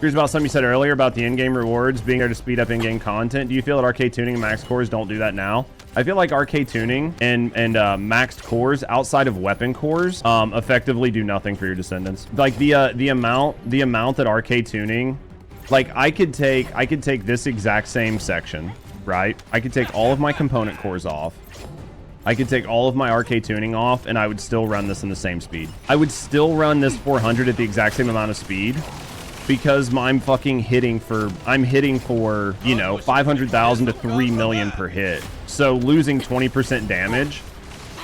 Here's about something you said earlier about the in-game rewards being there to speed up in-game content. Do you feel that arcade tuning and max cores don't do that now? I feel like arcade tuning and maxed cores outside of weapon cores effectively do nothing for your descendants. Like the amount that arcade tuning, like I could take this exact same section, right? I could take all of my component cores off. I could take all of my arcade tuning off and I would still run this in the same speed. I would still run this 400 at the exact same amount of speed because I'm hitting for, you know, 500,000 to 3 million per hit. So losing 20% damage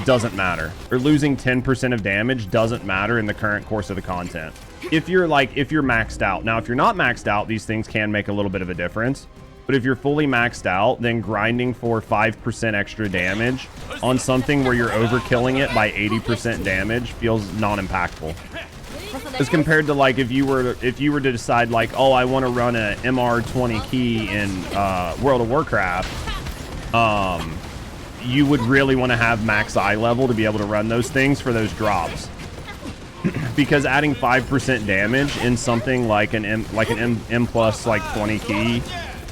doesn't matter, or losing 10% of damage doesn't matter in the current course of the content. If you're maxed out. Now, if you're not maxed out, these things can make a little bit of a difference. But if you're fully maxed out, then grinding for 5% extra damage on something where you're overkilling it by 80% damage feels non-impactful. As compared to like if you were to decide like, oh, I want to run a MR20 key in World of Warcraft, you would really want to have max eye level to be able to run those things for those drops. Because adding 5% damage in something like an M plus like 20 key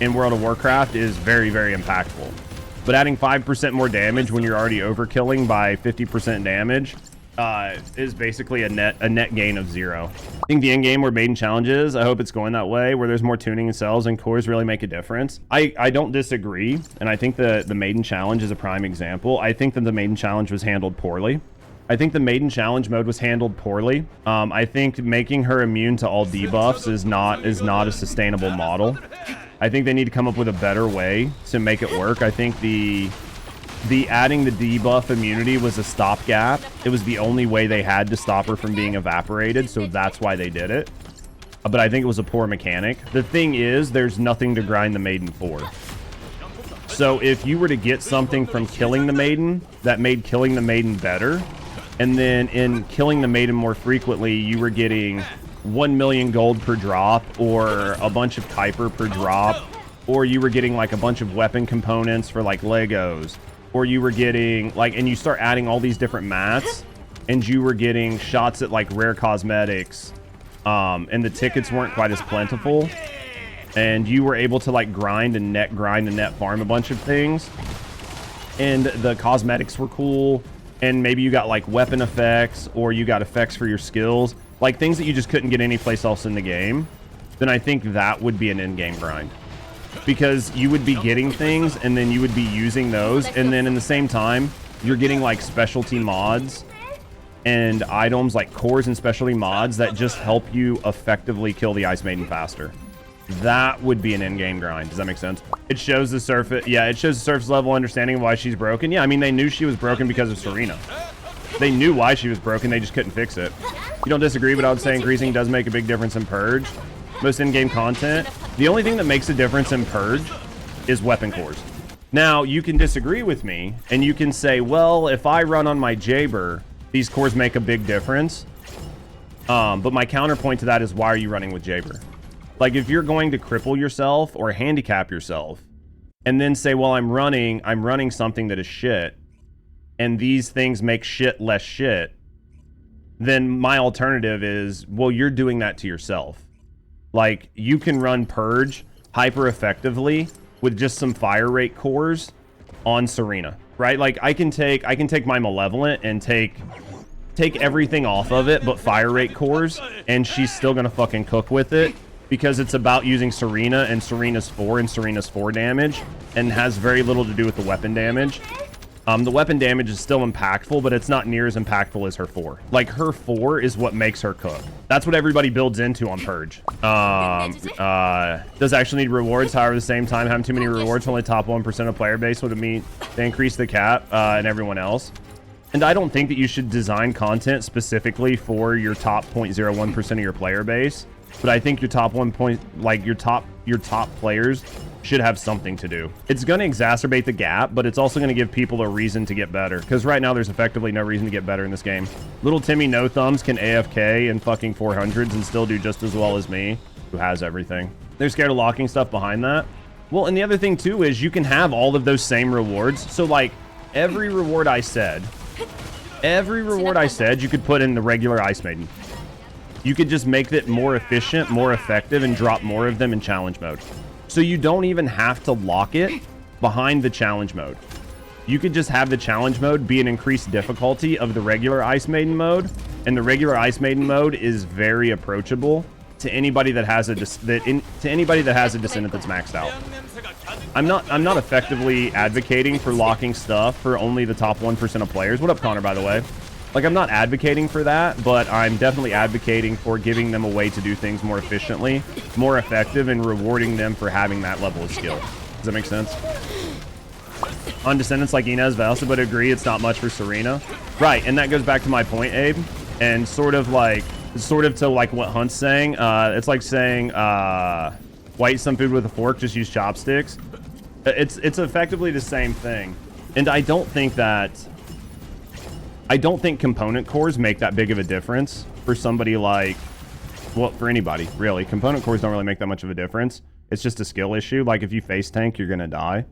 in World of Warcraft is very, very impactful. But adding 5% more damage when you're already overkilling by 50% damage is basically a net gain of 0. I think the end game where maiden challenges, I hope it's going that way, where there's more tuning and cells and cores really make a difference. I don't disagree, and I think the maiden challenge is a prime example. I think that the maiden challenge was handled poorly. I think the maiden challenge mode was handled poorly. I think making her immune to all debuffs is not a sustainable model. I think they need to come up with a better way to make it work. I think the adding the debuff immunity was a stopgap. It was the only way they had to stop her from being evaporated, so that's why they did it. But I think it was a poor mechanic. The thing is, there's nothing to grind the maiden for. So if you were to get something from killing the maiden that made killing the maiden better, and then in killing the maiden more frequently, you were getting 1 million gold per drop, or a bunch of Kuiper per drop, or you were getting like a bunch of weapon components for like Legos, or you were getting like, and you start adding all these different mats, and you were getting shots at like rare cosmetics, and the tickets weren't quite as plentiful, and you were able to like grind and net farm a bunch of things, and the cosmetics were cool, and maybe you got like weapon effects, or you got effects for your skills, like things that you just couldn't get anyplace else in the game, then I think that would be an in-game grind. Because you would be getting things, and then you would be using those, and then in the same time, you're getting like specialty mods and items like cores and specialty mods that just help you effectively kill the Ice Maiden faster. That would be an in-game grind. Does that make sense? It shows the surface. Yeah, it shows the surface level understanding of why she's broken. Yeah, I mean, they knew she was broken because of Serena. They knew why she was broken. They just couldn't fix it. You don't disagree, but I would say increasing does make a big difference in Purge. Most in-game content. The only thing that makes a difference in Purge is weapon cores. Now, you can disagree with me, and you can say, well, if I run on my Jaber, these cores make a big difference. But my counterpoint to that is, why are you running with Jaber? Like, if you're going to cripple yourself or handicap yourself, and then say, well, I'm running something that is shit, and these things make shit less shit, then my alternative is, well, you're doing that to yourself. Like, you can run Purge hyper effectively with just some fire rate cores on Serena, right? Like, I can take my Malevolent and take everything off of it but fire rate cores, and she's still gonna fucking cook with it, because it's about using Serena and Serena's 4 damage, and has very little to do with the weapon damage. The weapon damage is still impactful, but it's not near as impactful as her 4. Like, her 4 is what makes her cook. That's what everybody builds into on Purge. Does actually need rewards. However, at the same time, having too many rewards for only top 1% of player base would mean they increase the cap and everyone else. And I don't think that you should design content specifically for your top 0.01% of your player base. But I think your top your top players should have something to do. It's going to exacerbate the gap, but it's also going to give people a reason to get better. Because right now, there's effectively no reason to get better in this game. Little Timmy No Thumbs can AFK in fucking 400s and still do just as well as me, who has everything. They're scared of locking stuff behind that. Well, and the other thing, too, is you can have all of those same rewards. So, like, every reward I said, you could put in the regular Ice Maiden. You could just make it more efficient, more effective, and drop more of them in challenge mode. So you don't even have to lock it behind the challenge mode. You could just have the challenge mode be an increased difficulty of the regular Ice Maiden mode, and the regular Ice Maiden mode is very approachable to anybody that has a Descendant that's maxed out. I'm not effectively advocating for locking stuff for only the top 1% of players. What up, Connor, by the way? Like, I'm not advocating for that, but I'm definitely advocating for giving them a way to do things more efficiently, more effective, and rewarding them for having that level of skill. Does that make sense? On Descendants like Inez, I also would agree it's not much for Serena. Right, and that goes back to my point, Abe, and sort of to like what Hunt's saying. It's like saying, why eat some food with a fork, just use chopsticks. It's effectively the same thing. And I don't think component cores make that big of a difference for somebody like, well, for anybody, really. Component cores don't really make that much of a difference. It's just a skill issue. Like, if you face tank, you're gonna die.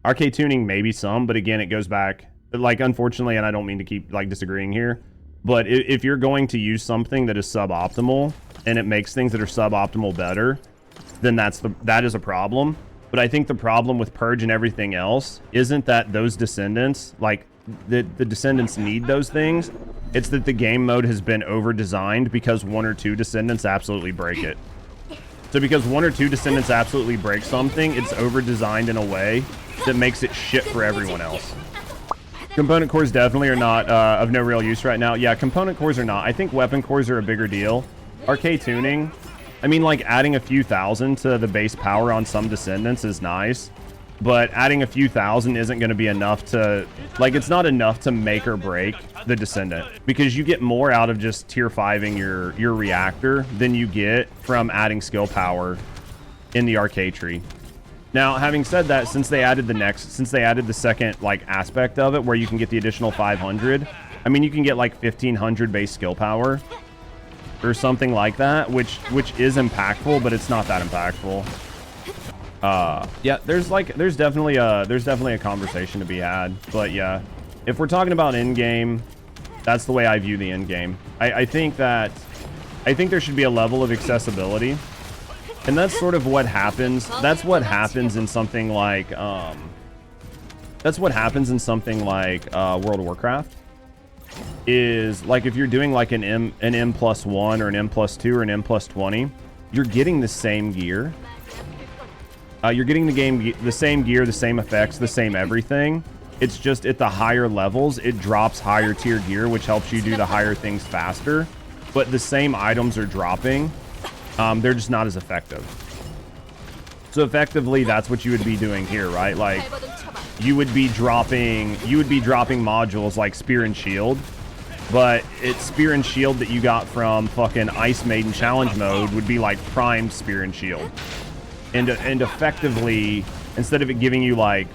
Arcade tuning, maybe some, but again, it goes back, like, unfortunately, and I don't mean to keep, like, disagreeing here, but if you're going to use something that is suboptimal, and it makes things that are suboptimal better, then that is a problem. But I think the problem with Purge and everything else isn't that those Descendants, like, the Descendants need those things. It's that the game mode has been over-designed because 1 or 2 Descendants absolutely break it. So because 1 or 2 Descendants absolutely break something, it's over-designed in a way that makes it shit for everyone else. Component cores definitely are not of no real use right now. Yeah, component cores are not. I think weapon cores are a bigger deal. Arcade tuning, I mean, like, adding a few thousand to the base power on some Descendants is nice, but adding a few thousand isn't going to be enough to, like, it's not enough to make or break the Descendant, because you get more out of just tier 5ing your reactor than you get from adding skill power in the arcade tree. Now, having said that, since they added the second, like, aspect of it where you can get the additional 500, I mean, you can get like 1500 base skill power or something like that, which is impactful, but it's not that impactful. Yeah, there's definitely a conversation to be had, but yeah, if we're talking about end game, that's the way I view the end game. I think there should be a level of accessibility, and that's sort of what happens. That's what happens in something like World of Warcraft. Is like, if you're doing like an M+1 or an M+2 or an M+20, you're getting the same gear. You're getting the same gear, the same effects, the same everything. It's just at the higher levels, it drops higher tier gear, which helps you do the higher things faster. But the same items are dropping. They're just not as effective. So effectively, that's what you would be doing here, right? Like, you would be dropping modules like Spear and Shield, but it's Spear and Shield that you got from fucking Ice Maiden challenge mode would be like primed Spear and Shield. And effectively, instead of it giving you like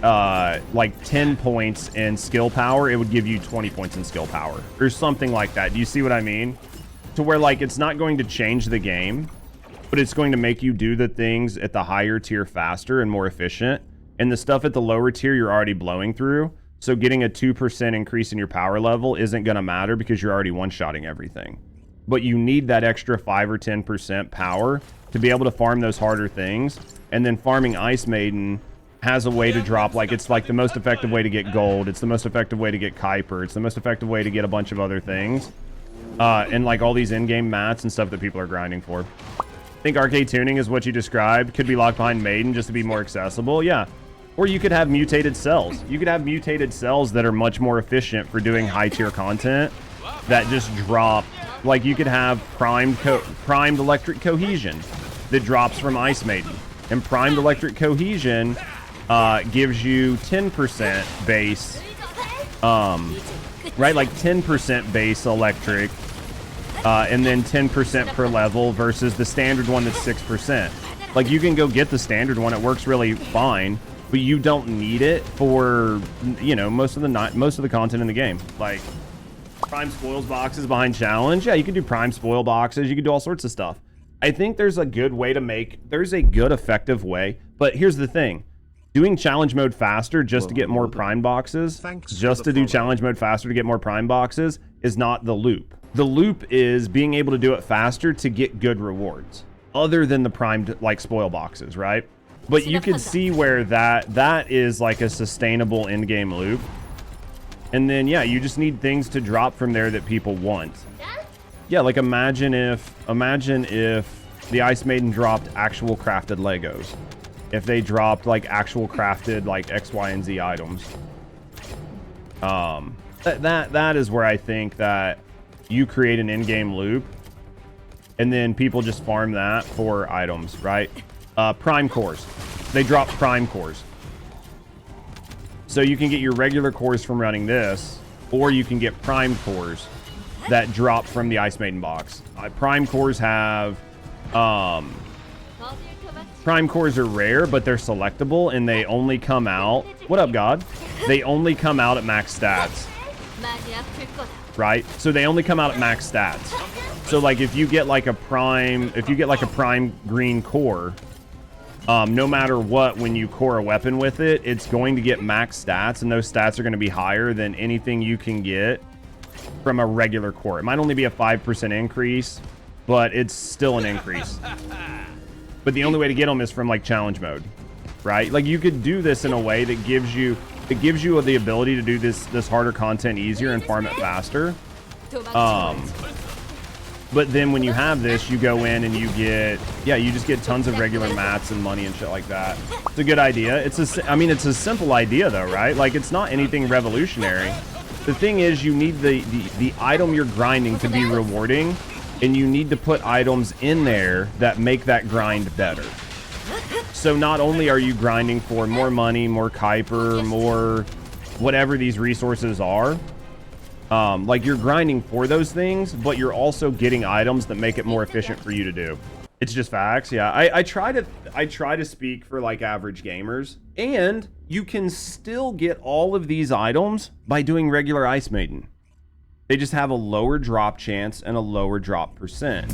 10 points in skill power, it would give you 20 points in skill power or something like that. Do you see what I mean? To where, like, it's not going to change the game, but it's going to make you do the things at the higher tier faster and more efficient. And the stuff at the lower tier, you're already blowing through. So getting a 2% increase in your power level isn't going to matter because you're already one-shotting everything. But you need that extra 5 or 10% power to be able to farm those harder things. And then farming Ice Maiden has a way to drop, like, it's like the most effective way to get gold. It's the most effective way to get Kuiper. It's the most effective way to get a bunch of other things. And like all these in-game mats and stuff that people are grinding for. I think arcade tuning is what you described. Could be locked behind Maiden just to be more accessible. Yeah. Or you could have mutated cells. You could have mutated cells that are much more efficient for doing high tier content that just drop. Like, you could have primed electric cohesion that drops from Ice Maiden. And primed electric cohesion gives you 10% base, right? Like 10% base electric, and then 10% per level versus the standard one that's 6%. Like, you can go get the standard one. It works really fine, but you don't need it for, you know, most of the content in the game. Like, prime spoils boxes behind challenge. Yeah, you can do prime spoil boxes. You can do all sorts of stuff. I think there's a good way to there's a good effective way, but here's the thing. Doing challenge mode faster just to get more prime boxes, just to do challenge mode faster to get more prime boxes is not the loop. The loop is being able to do it faster to get good rewards, other than the primed like spoil boxes, right? But you can see where that is like a sustainable in-game loop. And then, yeah, you just need things to drop from there that people want. Yeah, like imagine if the Ice Maiden dropped actual crafted Legos. If they dropped like actual crafted like X, Y, and Z items. That is where I think that you create an in-game loop, and then people just farm that for items, right? Prime cores. They drop prime cores. So you can get your regular cores from running this, or you can get prime cores that drop from the Ice Maiden box. Prime cores have... Prime cores are rare, but they're selectable, and they only come out... What up, God? They only come out at max stats. Right? So they only come out at max stats. So like if you get like a prime green core, no matter what, when you core a weapon with it, it's going to get max stats, and those stats are going to be higher than anything you can get from a regular core. It might only be a 5% increase, but it's still an increase. But the only way to get them is from like challenge mode, right? Like you could do this in a way that gives you the ability to do this harder content easier and farm it faster. But then when you have this, you go in and you just get tons of regular mats and money and shit like that. It's a good idea. It's a simple idea though, right? Like it's not anything revolutionary. The thing is, you need the item you're grinding to be rewarding, and you need to put items in there that make that grind better. So not only are you grinding for more money, more Kuiper, more whatever these resources are, like you're grinding for those things, but you're also getting items that make it more efficient for you to do. It's just facts. Yeah, I try to speak for like average gamers, and you can still get all of these items by doing regular Ice Maiden. They just have a lower drop chance and a lower drop percent.